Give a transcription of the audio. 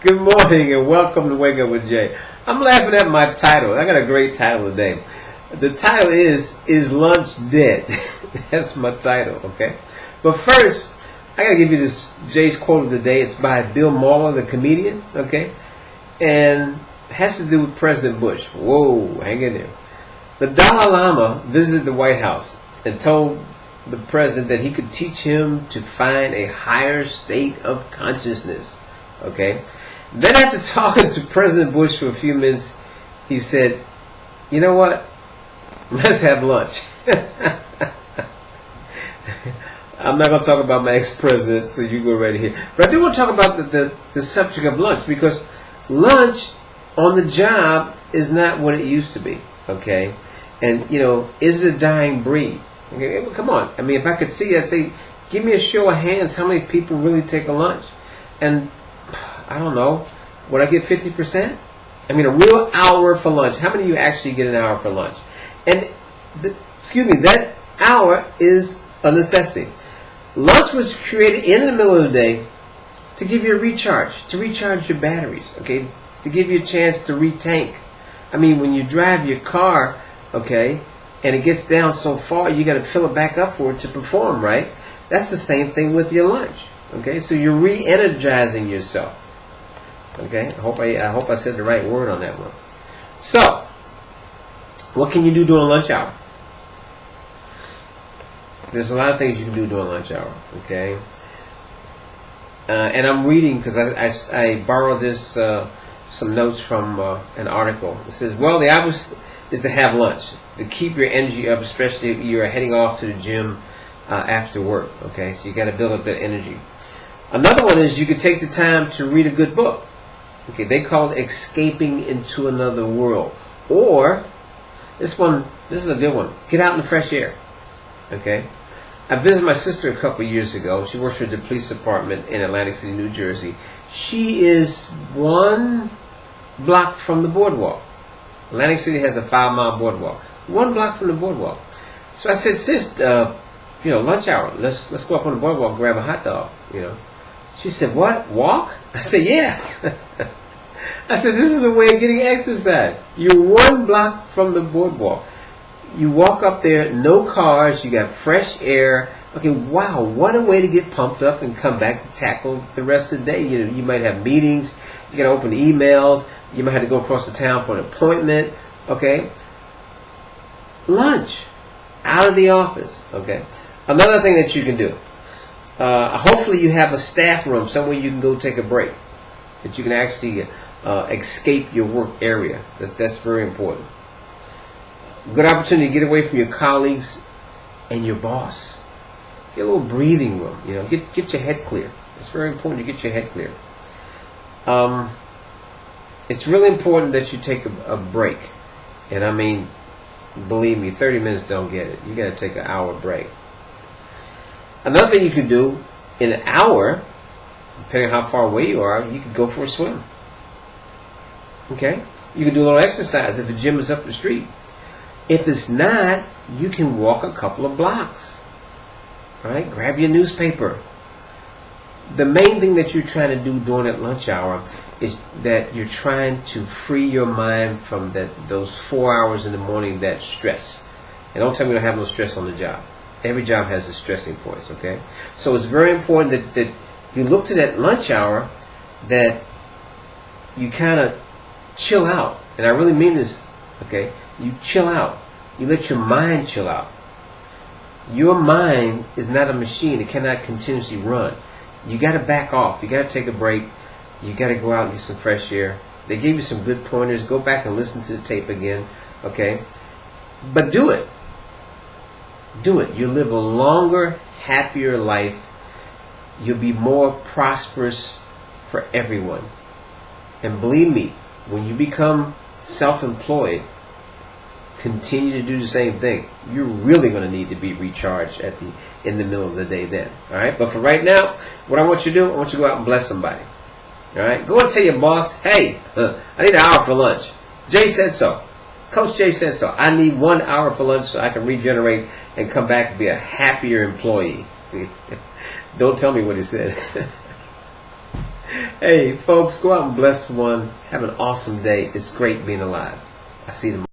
Good morning and welcome to Wake Up with Jay. I'm laughing at my title. I got a great title today. The title is Lunch Dead? That's my title, okay? But first, I got to give you this Jay's quote of the day. It's by Bill Maher, the comedian, okay? And it has to do with President Bush. Whoa, hang in there. The Dalai Lama visited the White House and told the president that he could teach him to find a higher state of consciousness. Okay. Then after talking to President Bush for a few minutes, he said, "You know what? Let's have lunch." I'm not going to talk about my ex-president, so you go right here. But I do want to talk about the subject of lunch, because lunch on the job is not what it used to be. Okay. And, is it a dying breed? Okay, come on. I mean, if I could see, I'd say, give me a show of hands how many people really take a lunch. And I don't know, would I get 50%? I mean, a real hour for lunch. How many of you actually get an hour for lunch? And, that hour is a necessity. Lunch was created in the middle of the day to give you a recharge, to recharge your batteries, okay, to give you a chance to retank. I mean, when you drive your car, okay, and it gets down so far, you got to fill it back up for it to perform, right? That's the same thing with your lunch, okay? So you're re-energizing yourself, okay? I hope I said the right word on that one. So, what can you do during lunch hour? There's a lot of things you can do during lunch hour, okay? And I'm reading, because I borrowed this, some notes from an article. It says, well, the obvious is to have lunch, to keep your energy up, especially if you're heading off to the gym after work, okay? So you got to build up that energy. Another one is you could take the time to read a good book. Okay, they call it escaping into another world. Or, this is a good one, get out in the fresh air, okay? I visited my sister a couple years ago. She works for the police department in Atlantic City, New Jersey. She is 1 block from the boardwalk. Atlantic City has a 5-mile boardwalk. 1 block from the boardwalk. So I said, sis, lunch hour. Let's go up on the boardwalk and grab a hot dog. She said, what? Walk? I said, yeah. I said, this is a way of getting exercise. You're 1 block from the boardwalk. You walk up there, no cars, you got fresh air. Okay, wow, what a way to get pumped up and come back and tackle the rest of the day. You might have meetings, you got to open emails, you might have to go across the town for an appointment, okay? Lunch, out of the office, okay? Another thing that you can do, hopefully you have a staff room, somewhere you can go take a break, that you can actually escape your work area. That's very important. Good opportunity to get away from your colleagues and your boss. Get a little breathing room, get your head clear. It's very important to get your head clear. It's really important that you take a break. And I mean, believe me, 30 minutes don't get it. You got to take an hour break. Another thing you could do in an hour, depending on how far away you are, you could go for a swim. Okay? You could do a little exercise if the gym is up the street. If it's not, you can walk a couple of blocks. Right? Grab your newspaper. The main thing that you're trying to do during that lunch hour is that you're trying to free your mind from those 4 hours in the morning, that stress. And don't tell me you don't have no stress on the job. Every job has its stressing points, okay? So it's very important that you look to that lunch hour, that you kind of chill out. And I really mean this, okay? You chill out. You let your mind chill out. Your mind is not a machine. It cannot continuously run. You got to back off. You got to take a break. You got to go out and get some fresh air. They gave you some good pointers. Go back and listen to the tape again. Okay? But do it. Do it. You'll live a longer, happier life. You'll be more prosperous for everyone. And believe me, when you become self-employed, continue to do the same thing. You're really going to need to be recharged in the middle of the day then. All right? But for right now, what I want you to do, I want you to go out and bless somebody. All right? Go and tell your boss, hey, I need an hour for lunch. Jay said so. Coach Jay said so. I need 1 hour for lunch so I can regenerate and come back and be a happier employee. Don't tell me what he said. Hey, folks, go out and bless one. Have an awesome day. It's great being alive. I see you tomorrow.